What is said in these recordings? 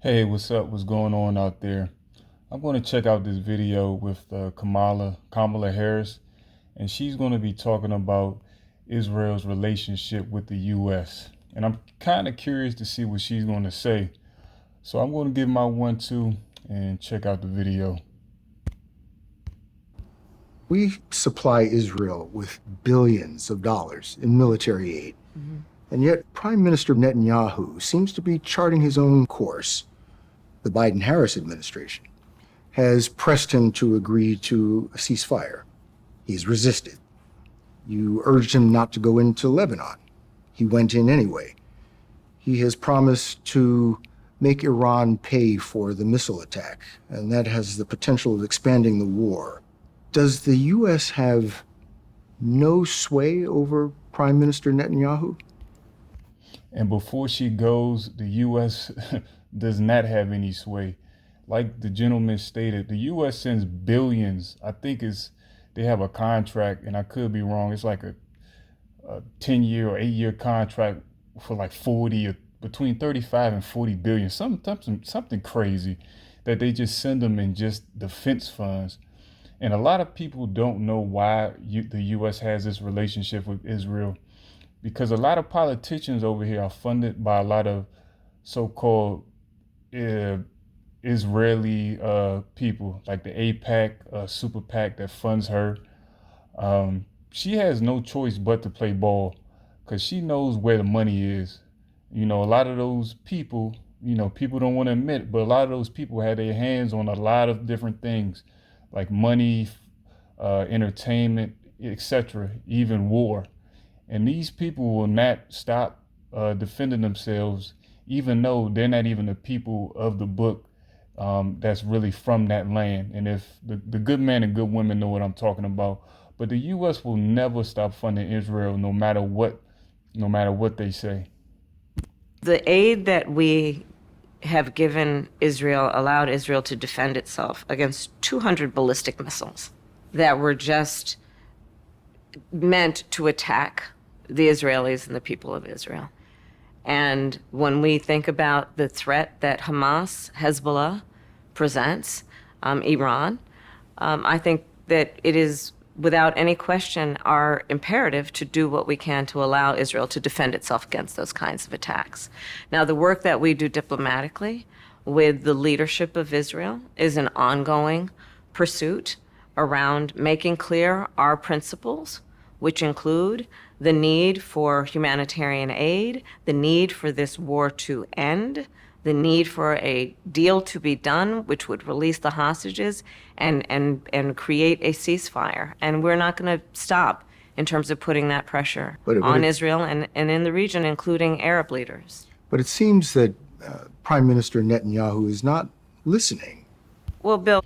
Hey, what's up? What's going on out there? I'm going to check out this video with Kamala Harris, and she's going to be talking about Israel's relationship with the U.S. And I'm kind of curious to see what she's going to say. So I'm going to give my 1-2 and check out the video. We supply Israel with billions of dollars in military aid. And yet, Prime Minister Netanyahu seems to be charting his own course. The Biden Harris administration has pressed him to agree to a ceasefire. He's resisted. You urged him not to go into Lebanon. He went in anyway. He has promised to make Iran pay for the missile attack, and that has the potential of expanding the war. Does the U.S. have no sway over Prime Minister Netanyahu? And before she goes, the U.S. does not have any sway. Like the gentleman stated, the U.S. sends billions. They have a contract, and I could be wrong. It's like a 10-year or 8-year contract for like 40 or between 35 and 40 billion, something crazy that they just send them in just defense funds. And a lot of people don't know why the U.S. has this relationship with Israel, because a lot of politicians over here are funded by a lot of so-called uh, Israeli people, like the AIPAC, super PAC that funds her. She has no choice but to play ball because she knows where the money is. A lot of those people, people don't want to admit it, but a lot of those people had their hands on a lot of different things like money, entertainment, etc., even war. And these people will not stop defending themselves, even though they're not even the people of the book that's really from that land. And if the good men and good women know what I'm talking about, but the U.S. will never stop funding Israel, no matter what they say. The aid that we have given Israel allowed Israel to defend itself against 200 ballistic missiles that were just meant to attack the Israelis and the people of Israel. And when we think about the threat that Hamas, Hezbollah presents, Iran, I think that it is without any question our imperative to do what we can to allow Israel to defend itself against those kinds of attacks. Now, the work that we do diplomatically with the leadership of Israel is an ongoing pursuit around making clear our principles, which include the need for humanitarian aid, the need for this war to end, the need for a deal to be done, which would release the hostages and create a ceasefire. And we're not going to stop in terms of putting that pressure on Israel and in the region, including Arab leaders. But it seems that Prime Minister Netanyahu is not listening. Well, Bill.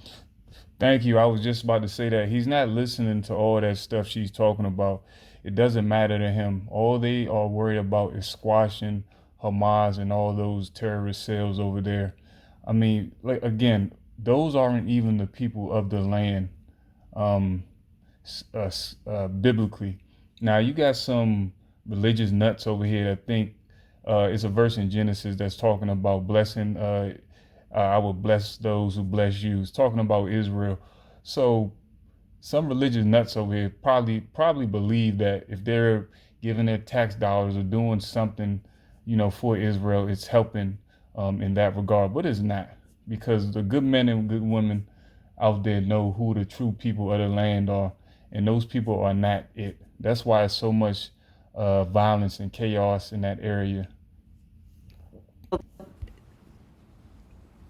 Thank you. I was just about to say that. He's not listening to all that stuff she's talking about. It doesn't matter to him. All they are worried about is squashing Hamas and all those terrorist cells over there. I mean, like again, those aren't even the people of the land, biblically. Now you got some religious nuts over here that think it's a verse in Genesis that's talking about blessing. I will bless those who bless you. It's talking about Israel. So some religious nuts over here probably believe that if they're giving their tax dollars or doing something, for Israel, it's helping in that regard. But it's not, because the good men and good women out there know who the true people of the land are, and those people are not it. That's why it's so much violence and chaos in that area.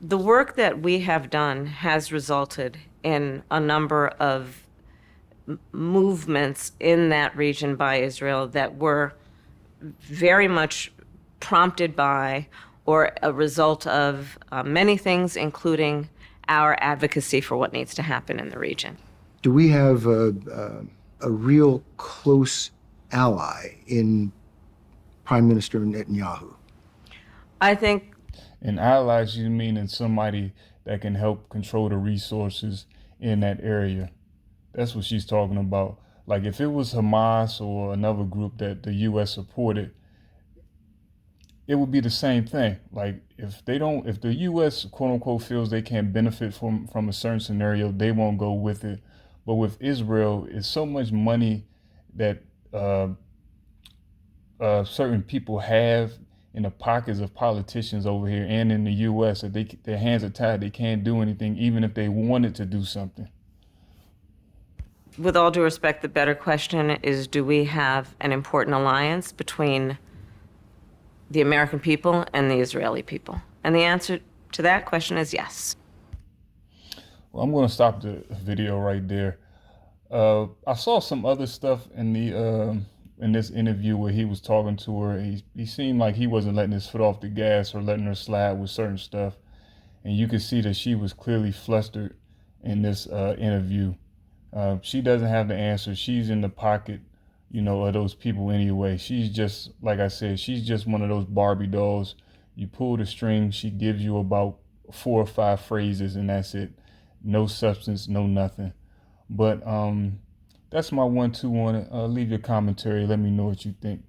The work that we have done has resulted in a number of movements in that region by Israel that were very much prompted by or a result of many things, including our advocacy for what needs to happen in the region. Do we have a real close ally in Prime Minister Netanyahu? I think. And allies, you mean in somebody that can help control the resources in that area. That's what she's talking about. Like if it was Hamas or another group that the U.S. supported, it would be the same thing. Like if the U.S. quote unquote feels they can't benefit from a certain scenario, they won't go with it. But with Israel, it's so much money that certain people have in the pockets of politicians over here and in the U.S. that their hands are tied. They can't do anything, even if they wanted to do something. With all due respect, the better question is, do we have an important alliance between the American people and the Israeli people? And the answer to that question is yes. Well, I'm going to stop the video right there. I saw some other stuff in this interview where he was talking to her. He seemed like he wasn't letting his foot off the gas or letting her slide with certain stuff. And you could see that she was clearly flustered in this interview. She doesn't have the answer. She's in the pocket, of those people anyway. She's just, like I said, she's just one of those Barbie dolls. You pull the string, she gives you about 4 or 5 phrases, and that's it. No substance, no nothing. But that's my 1-2 on it. Leave your commentary. Let me know what you think.